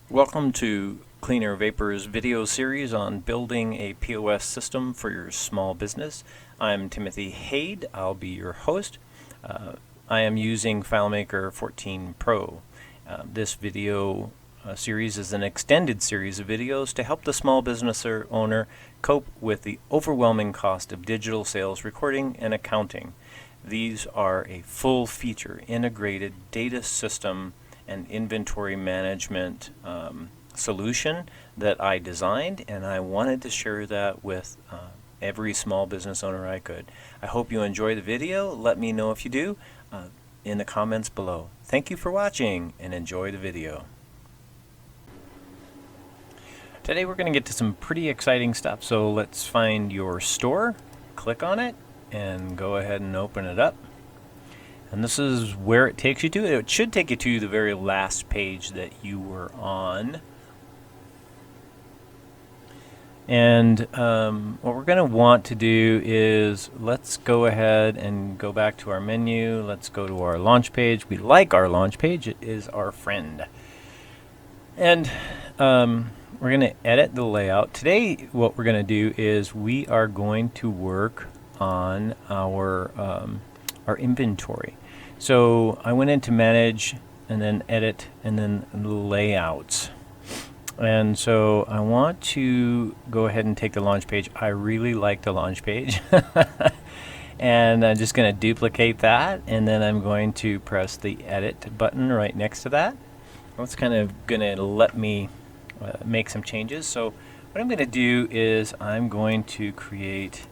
Welcome to Clean Air Vapor's video series on building a POS system for your small business. I'm Timothy Haid. I'll be your host. I am using Filemaker 14 Pro. This video series is an extended series of videos to help the small business owner cope with the overwhelming cost of digital sales recording and accounting. These are a full-feature integrated data system and inventory management solution that I designed, and I wanted to share that with every small business owner I could. I hope you enjoy the video. Let me know if you do in the comments below. Thank you for watching and enjoy the video. Today we're going to get to some pretty exciting stuff, so let's find your store, click on it, and go ahead and open it up. And this is where it takes you to. It should take you to the very last page that you were on. And what we're going to want to do is let's go ahead and go back to our menu. Let's go to our launch page. We like our launch page. It is our friend. And we're going to edit the layout. Today what we're going to do is we are going to work on our inventory. So I went into manage and then edit and then layouts. And so I want to go ahead and take the launch page. I really like the launch page. And I'm just going to duplicate that, and then I'm going to press the edit button right next to that. That's kind of going to let me make some changes. So what I'm going to do is I'm going to create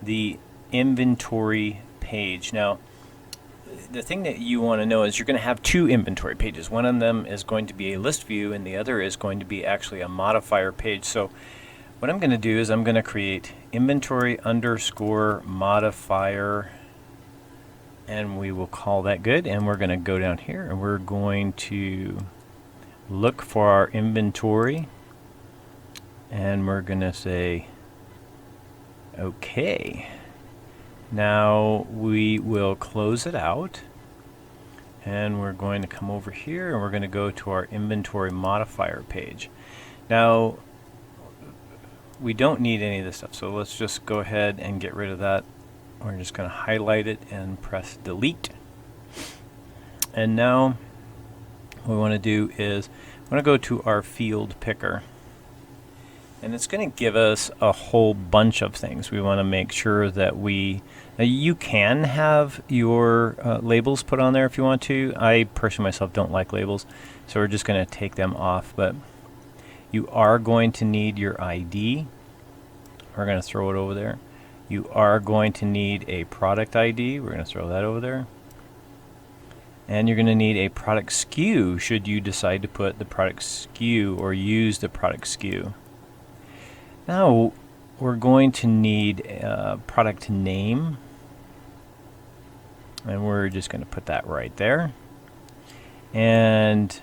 the inventory page. Now, the thing that you want to know is you're going to have two inventory pages. One of them is going to be a list view, and the other is going to be actually a modifier page. So what I'm going to do is I'm going to create inventory underscore modifier, and we will call that good. And we're going to go down here, and we're going to look for our inventory, and we're going to say okay. Now we will close it out, and we're going to come over here and we're going to go to our inventory modifier page. Now we don't need any of this stuff, so let's just go ahead and get rid of that. We're just going to highlight it and press delete. And now what we want to do is I want to go to our field picker. And it's going to give us a whole bunch of things. We want to make sure that you can have your labels put on there if you want to. I personally myself don't like labels, so we're just going to take them off. But you are going to need your ID. We're going to throw it over there. You are going to need a product ID. We're going to throw that over there. And you're going to need a product SKU should you decide to put the product SKU or use the product SKU. Now we're going to need a product name, and we're just going to put that right there. And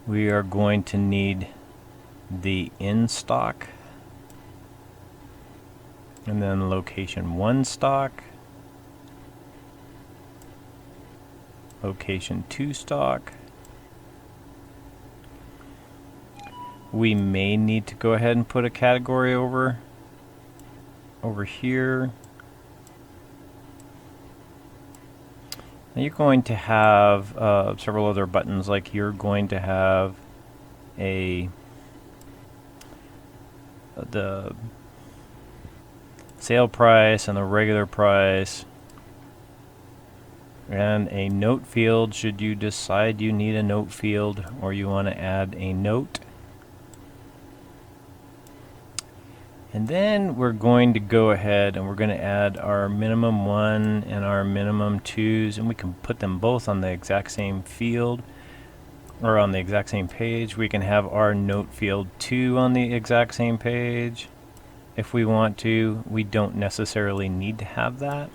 we are going to need the in stock, and then location 1 stock, location 2 stock. We may need to go ahead and put a category over here. Now you're going to have several other buttons, like you're going to have the sale price and the regular price, and a note field should you decide you need a note field or you want to add a note. And then we're going to go ahead and we're going to add our minimum 1 and our minimum 2s, and we can put them both on the exact same field or on the exact same page. We can have our note field 2 on the exact same page if we want to. We don't necessarily need to have that.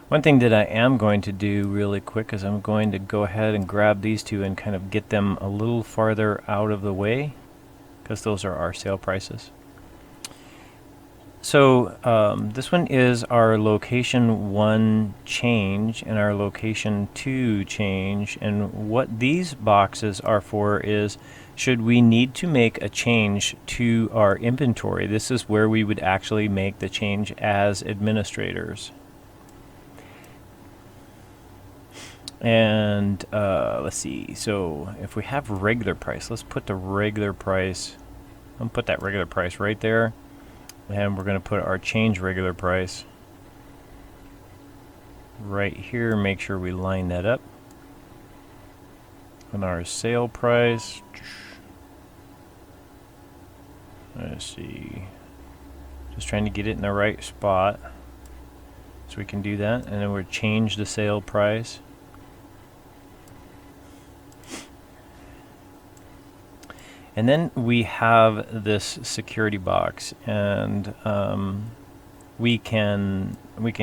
One thing that I am going to do really quick is I'm going to go ahead and grab these two and kind of get them a little farther out of the way, because those are our sale prices. So this one is our location 1 change and our location 2 change, and what these boxes are for is should we need to make a change to our inventory. This is where we would actually make the change as administrators. And let's see, so if we have regular price, let's put the regular price, I'm put that regular price right there, and we're going to put our change regular price right here. Make sure we line that up. And our sale price, let's see, just trying to get it in the right spot so we can do that, and then we'll change the sale price. And then we have this security box, and we can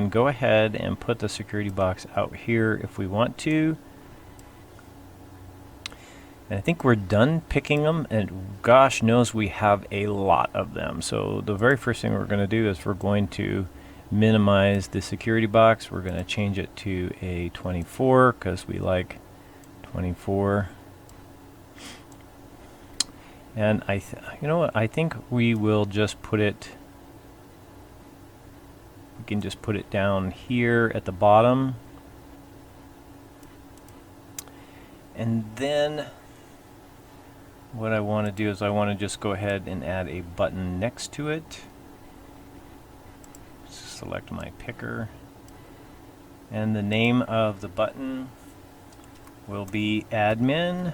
go ahead and put the security box out here if we want to. And I think we're done picking them, and gosh knows we have a lot of them. So the very first thing we're going to do is we're going to minimize the security box. We're going to change it to a 24 because we like 24. And you know what, I think we will just put it, we can just put it down here at the bottom. And then what I want to do is I want to just go ahead and add a button next to it. Select my picker. And the name of the button will be admin.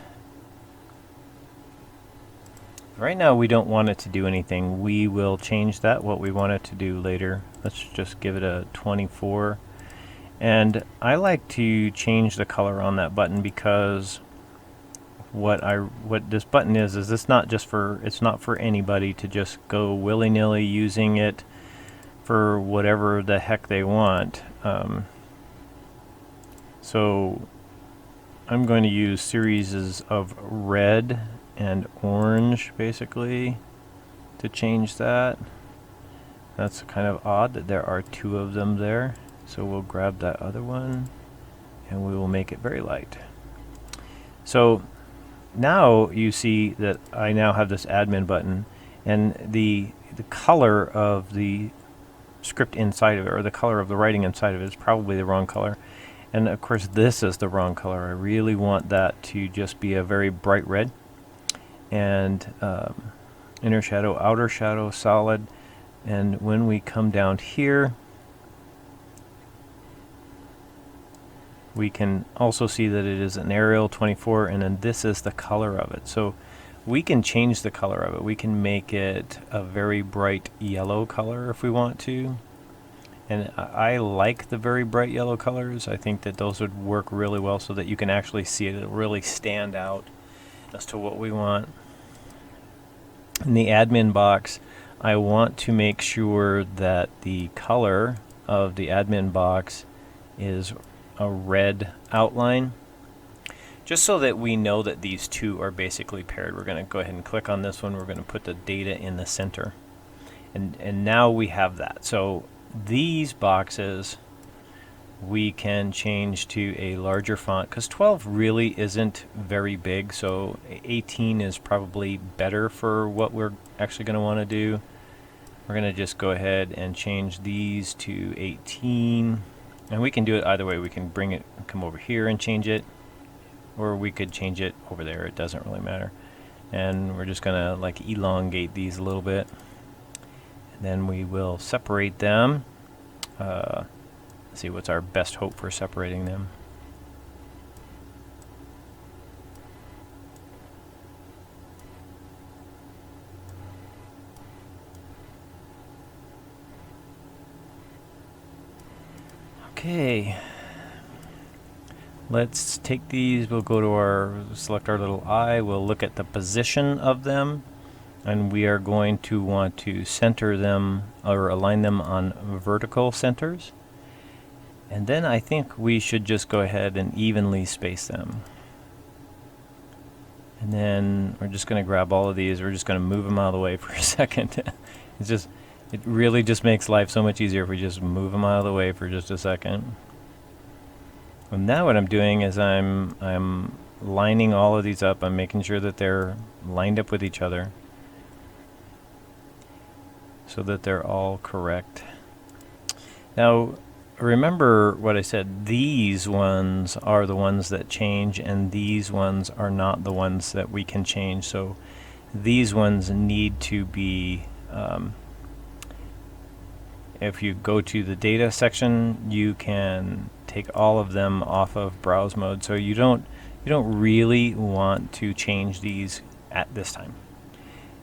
Right now we don't want it to do anything. We will change that, what we want it to do later. Let's just give it a 24. And I like to change the color on that button because what this button is it's not just for, it's not for anybody to just go willy-nilly using it for whatever the heck they want. So I'm going to use series of red and orange basically to change that. That's kind of odd that there are two of them there, so we'll grab that other one and we will make it very light. So now you see that I now have this admin button, and the color of the script inside of it, or the color of the writing inside of it, is probably the wrong color. And of course this is the wrong color. I really want that to just be a very bright red. And inner shadow, outer shadow, solid. And when we come down here, we can also see that it is an Arial 24, and then this is the color of it. So we can change the color of it. We can make it a very bright yellow color if we want to. And I like the very bright yellow colors. I think that those would work really well so that you can actually see it. It'll really stand out as to what we want. In the admin box, I want to make sure that the color of the admin box is a red outline, just so that we know that these two are basically paired. We're going to go ahead and click on this one. We're going to put the data in the center, and now we have that. So these boxes we can change to a larger font, because 12 really isn't very big, so 18 is probably better for what we're actually going to want to do. We're going to just go ahead and change these to 18, and we can do it either way. We can bring it, come over here and change it, or we could change it over there. It doesn't really matter. And we're just going to like elongate these a little bit, and then we will separate them. Let's see, what's our best hope for separating them? Okay, let's take these, we'll go to our, select our little eye, we'll look at the position of them, and we are going to want to center them or align them on vertical centers. And then I think we should just go ahead and evenly space them. And then we're just going to grab all of these, we're just going to move them out of the way for a second. It's just, It really just makes life so much easier if we just move them out of the way for just a second. And now what I'm doing is I'm lining all of these up. I'm making sure that they're lined up with each other so that they're all correct. Now, remember what I said. These ones are the ones that change, and these ones are not the ones that we can change. So these ones need to be, if you go to the data section, you can take all of them off of browse mode. So you don't really want to change these at this time.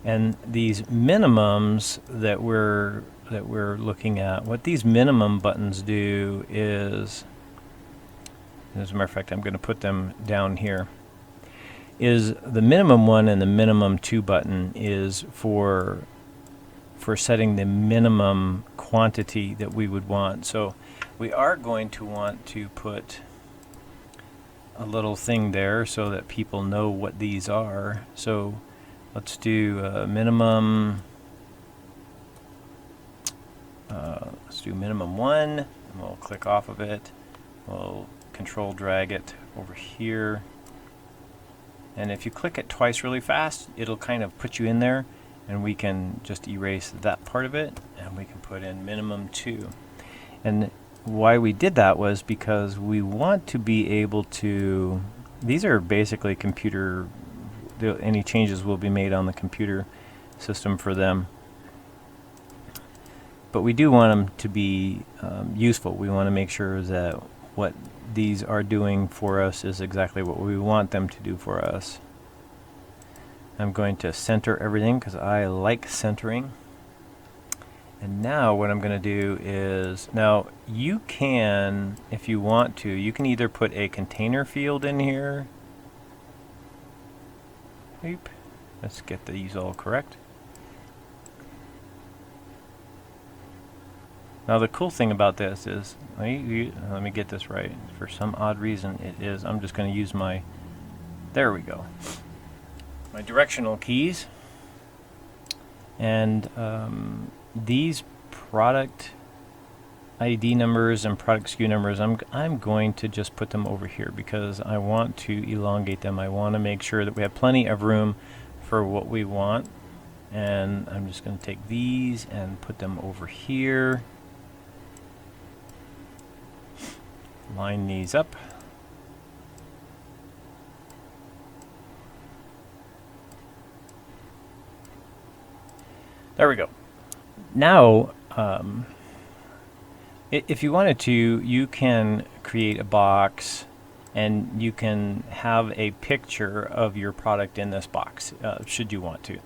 And these minimums that we're looking at, what these minimum buttons do is, as a matter of fact, I'm going to put them down here, is the minimum 1 and the minimum 2 button is for setting the minimum quantity that we would want. So we are going to want to put a little thing there so that people know what these are. So let's do minimum. Let's do minimum 1, and we'll click off of it. We'll control drag it over here. And if you click it twice really fast, it'll kind of put you in there, and we can just erase that part of it, and we can put in minimum 2. And why we did that was because we want to be able to, these are basically computer, any changes will be made on the computer system for them. But we do want them to be useful. We want to make sure that what these are doing for us is exactly what we want them to do for us. I'm going to center everything because I like centering. And now what I'm going to do is, now you can, if you want to, you can either put a container field in here. Oop. Let's get these all correct. Now the cool thing about this is, let me get this right. For some odd reason it is, I'm just going to use my, there we go, my directional keys. And these product ID numbers and product SKU numbers, I'm going to just put them over here because I want to elongate them. I want to make sure that we have plenty of room for what we want. And I'm just going to take these and put them over here. Line these up. There we go. Now, if you wanted to, you can create a box and you can have a picture of your product in this box, should you want to.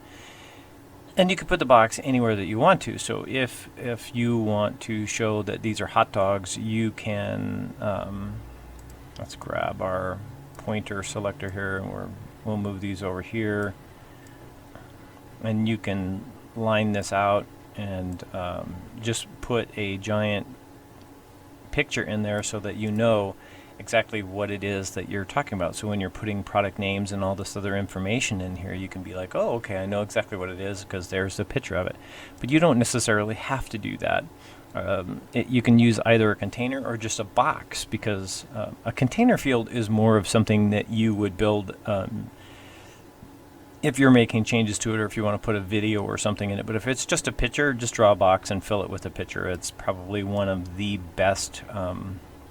And you can put the box anywhere that you want to. So if you want to show that these are hot dogs, you can, let's grab our pointer selector here, and we'll move these over here. And you can line this out and just put a giant picture in there so that you know exactly what it is that you're talking about. So when you're putting product names and all this other information in here, you can be like, oh, okay, I know exactly what it is because there's a picture of it. But you don't necessarily have to do that. You can use either a container or just a box, because a container field is more of something that you would build if you're making changes to it, or if you want to put a video or something in it. But if it's just a picture, just draw a box and fill it with a picture. It's probably one of the best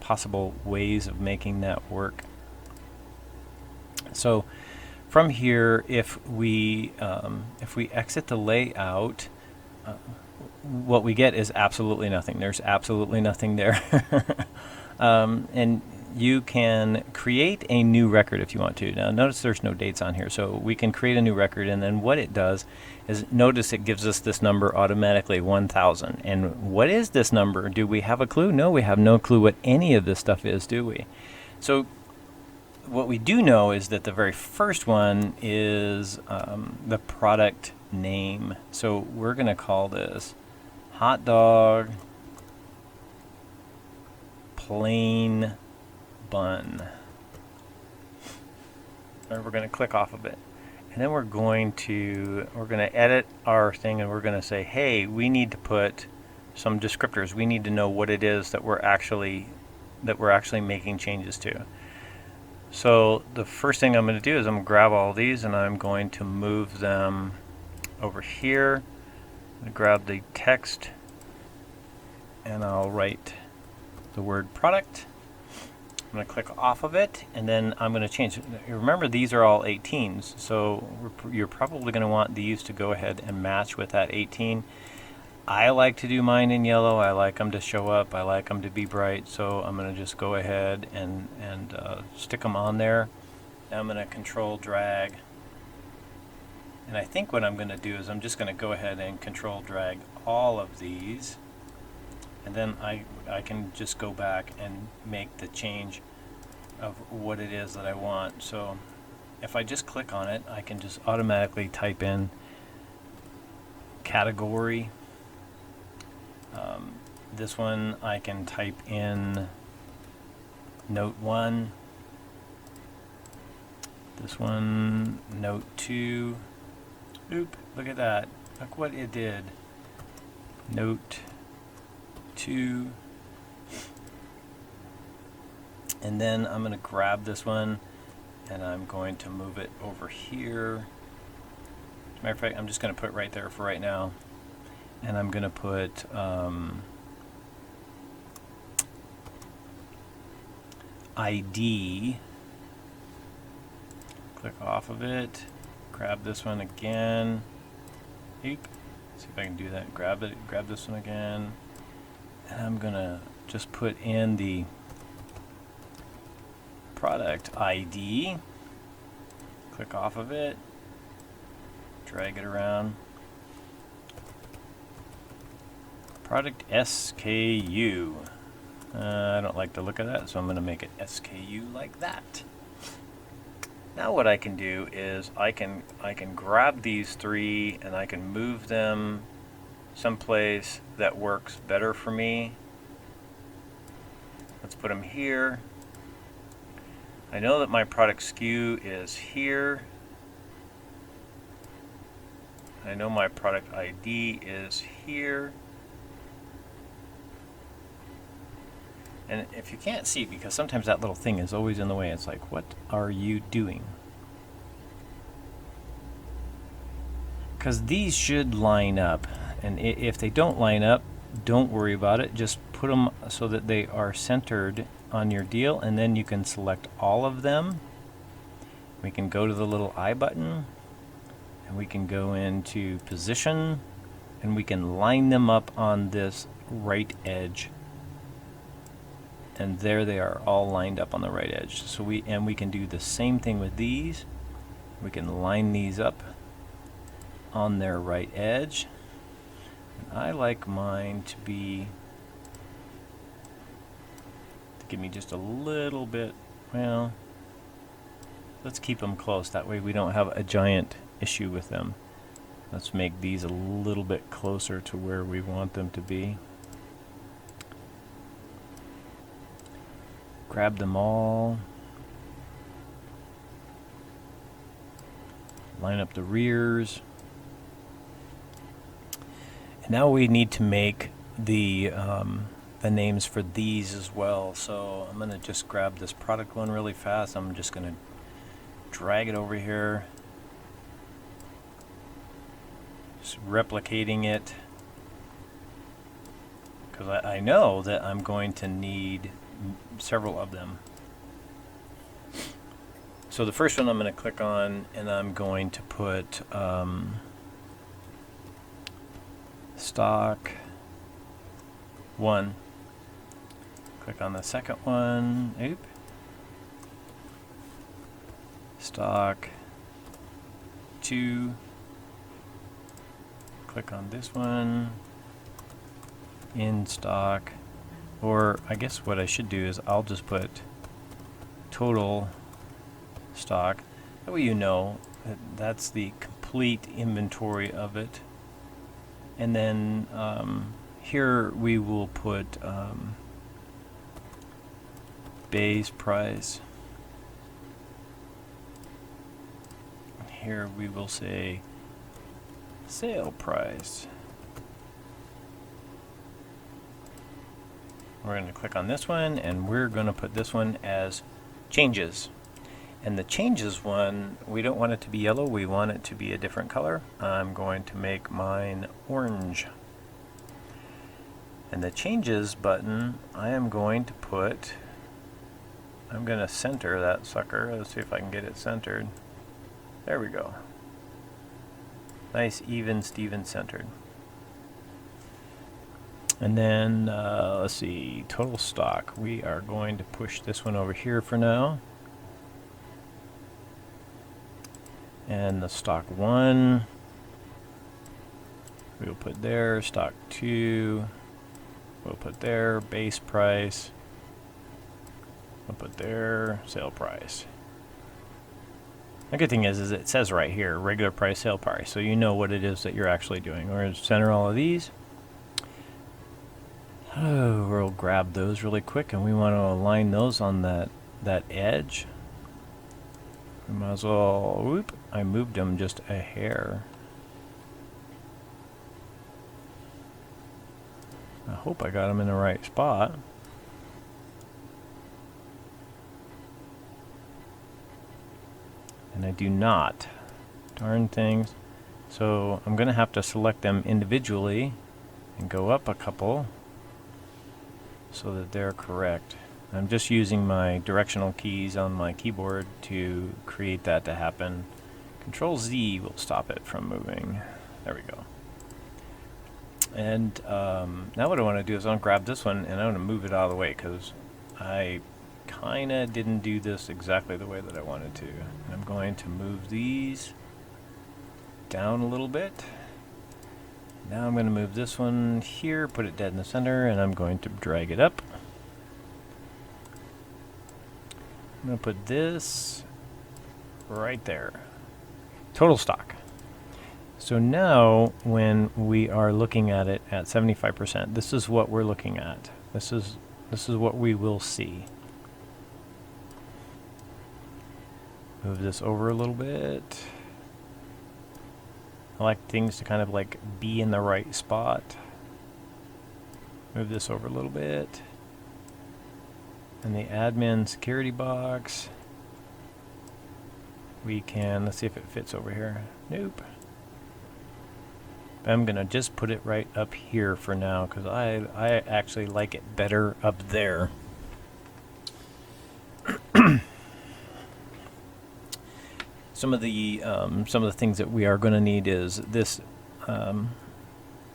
possible ways of making that work. So from here, if we exit the layout, what we get is absolutely nothing. There's absolutely nothing there. And you can create a new record if you want to. Now notice there's no dates on here, so we can create a new record, and then what it does is, notice it gives us this number automatically, 1000. And what is this number? Do we have a clue? No, we have no clue what any of this stuff is, do we? So what we do know is that the very first one is the product name. So we're going to call this hot dog plain bun. And we're going to click off of it. And then we're going to edit our thing, and we're going to say, hey, we need to put some descriptors. We need to know what it is that we're actually making changes to. So the first thing I'm going to do is I'm going to grab all these and I'm going to move them over here. I'm going to grab the text and I'll write the word product. I'm going to click off of it, and then I'm going to change. Remember, these are all 18s, so you're probably going to want these to go ahead and match with that 18. I like to do mine in yellow. I like them to show up. I like them to be bright, so I'm going to just go ahead and stick them on there. Now I'm going to control drag, and I think what I'm going to do is I'm just going to go ahead and control drag all of these. And then I can just go back and make the change of what it is that I want. So if I just click on it, I can just automatically type in category. This one I can type in note 1. This one note 2. Oop, look at that. Look what it did. Note 2, and then I'm going to grab this one and I'm going to move it over here. As a matter of fact, I'm just going to put it right there for right now, and I'm going to put ID. Click off of it, grab this one again. Eep. See if I can do that. Grab it, grab this one again. And I'm going to just put in the product ID. Click off of it. Drag it around. Product SKU. I don't like the look of that, so I'm going to make it SKU like that. Now what I can do is I can grab these three and I can move them someplace that works better for me. Let's put them here. I know that my product SKU is here. I know my product ID is here. And if you can't see, because sometimes that little thing is always in the way, it's like, what are you doing? Because these should line up. And if they don't line up, don't worry about it. Just put them so that they are centered on your deal, and then you can select all of them. We can go to the little I button, and we can go into position, and we can line them up on this right edge. And there they are, all lined up on the right edge. So we can do the same thing with these. We can line these up on their right edge. I like mine to give me just a little bit, well, let's keep them close. That way we don't have a giant issue with them. Let's make these a little bit closer to where we want them to be. Grab them all. Line up the rears. Now we need to make the names for these as well. So I'm going to just grab this product one really fast. I'm just going to drag it over here. Just replicating it. Because I know that I'm going to need several of them. So the first one I'm going to click on, and I'm going to put stock 1. Click on the second one. Oop. Stock 2. Click on this one. In stock. Or I guess what I should do is I'll just put total stock. That way you know that that's the complete inventory of it. And then here we will put base price. here we will say sale price. We're going to click on this one, and we're going to put this one as changes. And the changes one, we don't want it to be yellow, we want it to be a different color. I'm going to make mine orange. And the changes button, I am going to put, I'm going to center that sucker. Let's see if I can get it centered. There we go. Nice, even, Steven centered. And then, let's see, total stock. We are going to push this one over here for now. And the stock 1, we'll put there, stock 2, we'll put there, base price, we'll put there, sale price. The good thing is it says right here, regular price, sale price, so you know what it is that you're actually doing. We're going to center all of these. Oh, we'll grab those really quick, and we want to align those on that edge. We might as well, whoop, I moved them just a hair. I hope I got them in the right spot. And I do not. Darn things. So I'm going to have to select them individually and go up a couple so that they're correct. I'm just using my directional keys on my keyboard to create that to happen. Control Z will stop it from moving. There we go. And now what I want to do is I'm going to grab this one and I'm going to move it out of the way because I kind of didn't do this exactly the way that I wanted to. And I'm going to move these down a little bit. Now I'm going to move this one here, put it dead in the center, and I'm going to drag it up. I'm going to put this right there. Total stock. So now when we are looking at it at 75%, this is what we're looking at. This is what we will see. Move this over a little bit. I like things to kind of like be in the right spot. Move this over a little bit. And the admin security box, we can, let's see if it fits over here. Nope. I'm gonna just put it right up here for now because I actually like it better up there. Some of the things that we are going to need is this.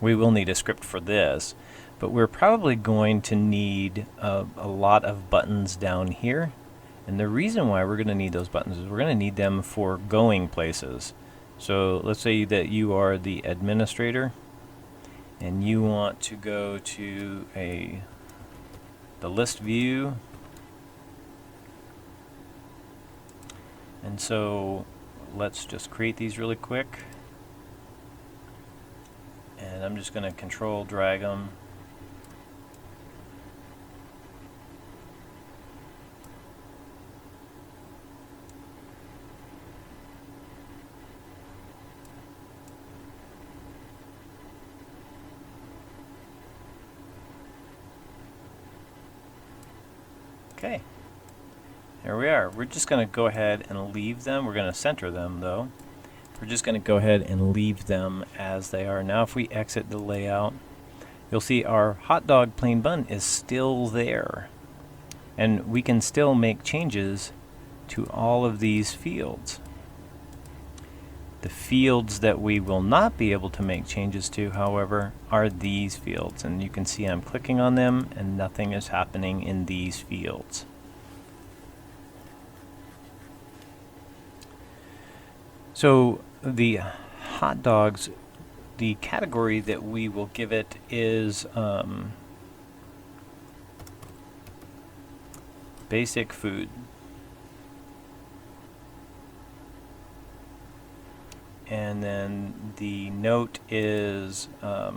We will need a script for this, but we're probably going to need a lot of buttons down here. And the reason why we're going to need those buttons is we're going to need them for going places. So let's say that you are the administrator and you want to go to the list view. And so let's just create these really quick. And I'm just going to control drag them. Okay. There we are. We're just going to go ahead and leave them. We're going to center them though. We're just going to go ahead and leave them as they are. Now if we exit the layout, you'll see our hot dog plain bun is still there. And we can still make changes to all of these fields. The fields that we will not be able to make changes to, however, are these fields. And you can see I'm clicking on them and nothing is happening in these fields. So the hot dogs, the category that we will give it is basic food. And then the note is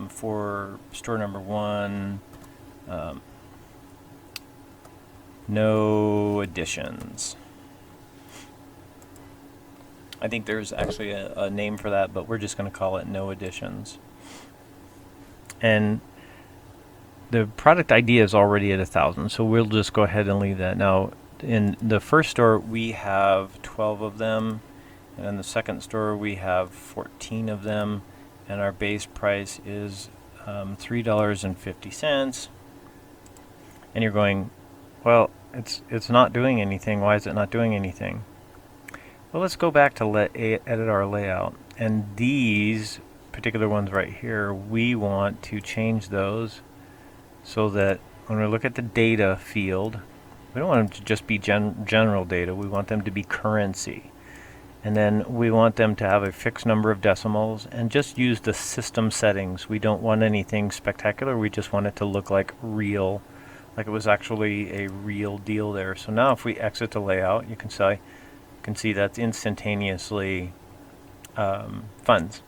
for store number 1, no additions. I think there's actually a name for that, but we're just going to call it no additions. And the product ID is already at 1,000, so we'll just go ahead and leave that. Now, in the first store, we have 12 of them, and in the second store, we have 14 of them, and our base price is $3.50. And you're going, well, it's not doing anything. Why is it not doing anything? Well, let's go back to edit our layout, and these particular ones right here, we want to change those so that when we look at the data field, we don't want them to just be general data. We want them to be currency. And then we want them to have a fixed number of decimals and just use the system settings. We don't want anything spectacular. We just want it to look like real, like it was actually a real deal there. So now if we exit the layout, you can see that's instantaneously funds.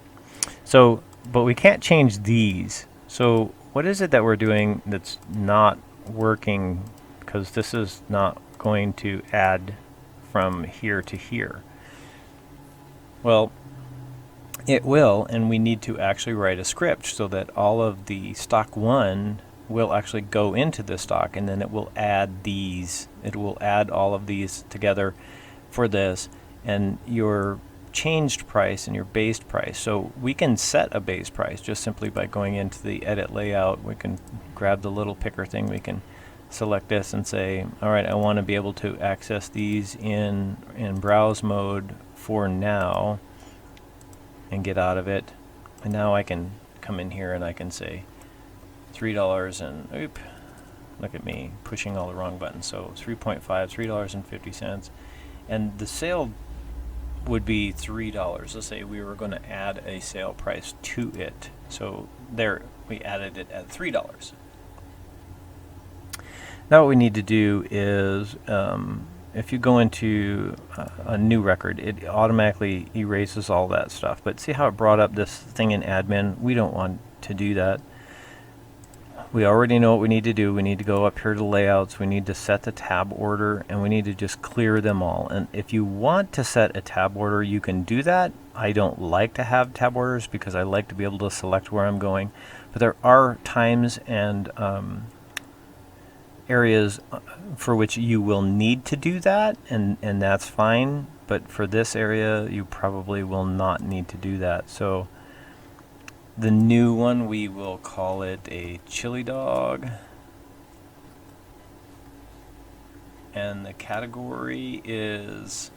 So, but we can't change these. So what is it that we're doing that's not working? Because this is not going to add from here to here. Well, it will, and we need to actually write a script so that all of the stock 1 will actually go into the stock, and then it will add these. It will add all of these together for this, and your changed price and your base price. So we can set a base price just simply by going into the edit layout. We can grab the little picker thing. We can select this and say, all right, I want to be able to access these in browse mode for now and get out of it. And now I can come in here and I can say $3 and oop, look at me pushing all the wrong buttons. So 3.5, $3.50, and the sale would be $3. Let's say we were going to add a sale price to it. So there, we added it at $3. Now what we need to do is, if you go into a new record, it automatically erases all that stuff. But see how it brought up this thing in admin? We don't want to do that. We already know what we need to do. We need to go up here to layouts. We need to set the tab order, and we need to just clear them all. And if you want to set a tab order, you can do that. I don't like to have tab orders because I like to be able to select where I'm going. But there are times and areas for which you will need to do that, and that's fine. But for this area, you probably will not need to do that. So the new one, we will call it a chili dog, and the category is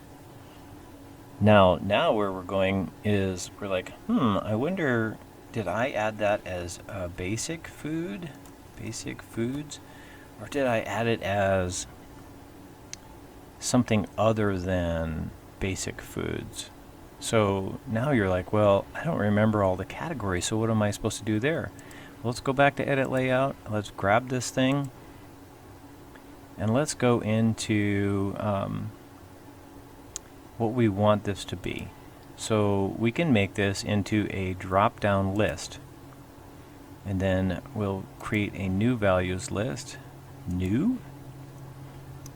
now where we're going is we're like, I wonder, did I add that as basic foods, or did I add it as something other than basic foods? So now you're like, well, I don't remember all the categories, so what am I supposed to do there? Well, let's go back to edit layout. Let's grab this thing, and let's go into what we want this to be. So we can make this into a drop-down list, and then we'll create a new values list, new,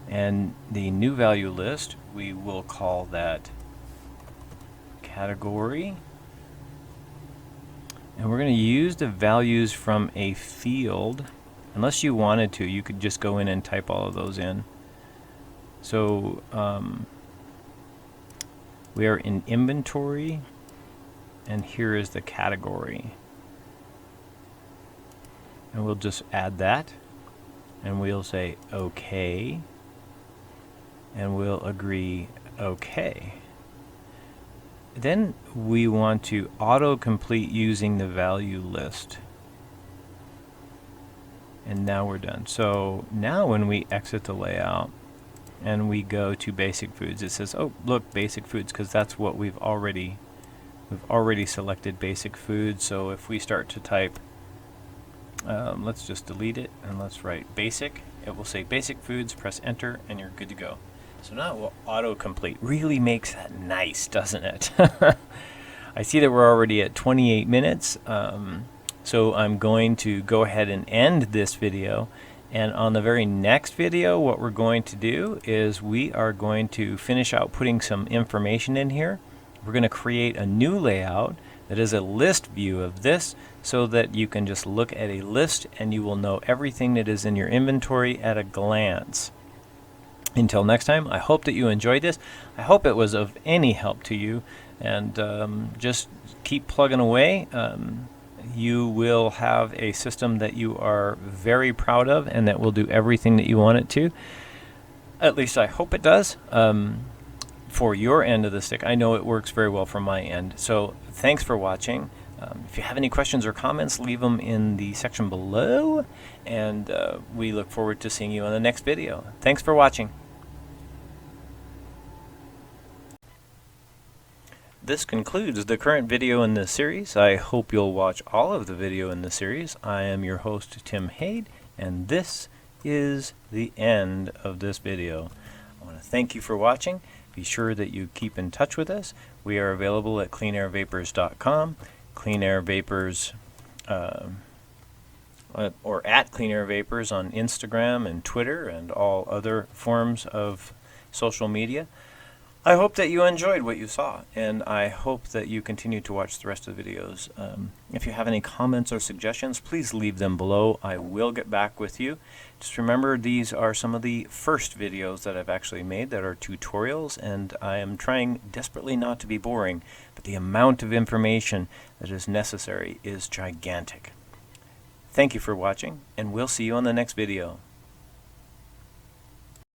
and the new value list, we will call that category, and we're going to use the values from a field. Unless you wanted to, you could just go in and type all of those in. So we are in inventory, and here is the category, and we'll just add that, and we'll say OK, and we'll agree OK. Then we want to auto-complete using the value list. And now we're done. So now when we exit the layout and we go to basic foods, it says, oh, look, basic foods, because that's what we've already selected, basic foods. So if we start to type, let's just delete it and let's write basic. It will say basic foods, press enter, and you're good to go. So now it will autocomplete. Really makes that nice, doesn't it? I see that we're already at 28 minutes. So I'm going to go ahead and end this video. And on the very next video, what we're going to do is we are going to finish out putting some information in here. we're going to create a new layout that is a list view of this, so that you can just look at a list and you will know everything that is in your inventory at a glance. Until next time, I hope that you enjoyed this. I hope it was of any help to you, and just keep plugging away. You will have a system that you are very proud of and that will do everything that you want it to. At least I hope it does. For your end of the stick, I know it works very well from my end. So thanks for watching. If you have any questions or comments, leave them in the section below, and we look forward to seeing you on the next video. Thanks for watching. This concludes the current video in this series. I hope you'll watch all of the video in the series. I am your host, Tim Hade, and this is the end of this video. I want to thank you for watching. Be sure that you keep in touch with us. We are available at cleanairvapors.com, Clean Air Vapors, or at Clean Air Vapors on Instagram and Twitter and all other forms of social media. I hope that you enjoyed what you saw, and I hope that you continue to watch the rest of the videos. If you have any comments or suggestions, please leave them below. I will get back with you. Just remember, these are some of the first videos that I've actually made that are tutorials, and I am trying desperately not to be boring, but the amount of information that is necessary is gigantic. Thank you for watching, and we'll see you on the next video.